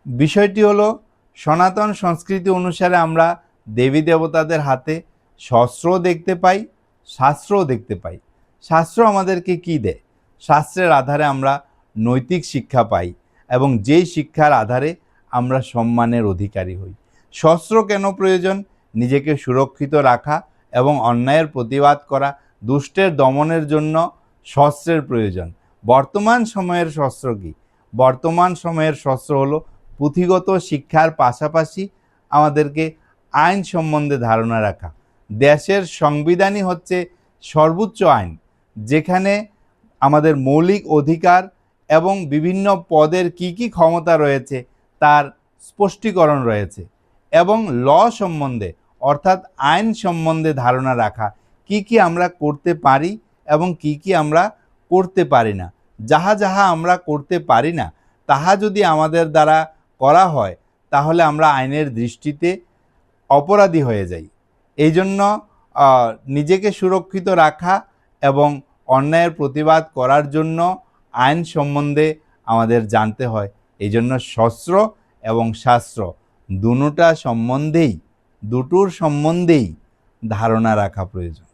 বিষয়টি হলো সনাতন সংস্কৃতি অনুসারে আমরা দেবী দেবতাদের হাতে শস্ত্রও দেখতে পাই, শাস্ত্রও দেখতে পাই। শাস্ত্র আমাদেরকে কি দেয়? শাস্ত্রের আধারে আমরা নৈতিক শিক্ষা পাই এবং যেই শিক্ষার আধারে আমরা সম্মানের অধিকারী হই। শস্ত্র কেন প্রয়োজন? নিজেকে সুরক্ষিত রাখা এবং অন্যায়ের প্রতিবাদ করা, দুষ্টের দমনের জন্য শস্ত্রের প্রয়োজন। বর্তমান সময়ের শস্ত্র কি? বর্তমান সময়ের শস্ত্র হলো পুঁথিগত শিক্ষার পাশাপাশি আমাদেরকে আইন সম্বন্ধে ধারণা রাখা। দেশের সংবিধানই হচ্ছে সর্বোচ্চ আইন, যেখানে আমাদের মৌলিক অধিকার এবং বিভিন্ন পদের কি কি ক্ষমতা রয়েছে তার স্পষ্টীকরণ রয়েছে। এবং ল সম্বন্ধে অর্থাৎ আইন সম্বন্ধে ধারণা রাখা, কি কি আমরা করতে পারি এবং কি কি আমরা করতে পারি না। যাহা যাহা আমরা করতে পারি না তাহা যদি আমাদের দ্বারা করা হয় তাহলে আমরা আইনের দৃষ্টিতে অপরাধী হয়ে যাই। এই জন্য নিজেকে সুরক্ষিত রাখা এবং অন্যায়ের প্রতিবাদ করার জন্য আইন সম্বন্ধে আমাদের জানতে হয়। এই জন্য শস্ত্র এবং শাস্ত্র দুটোর সম্বন্ধেই ধারণা রাখা প্রয়োজন।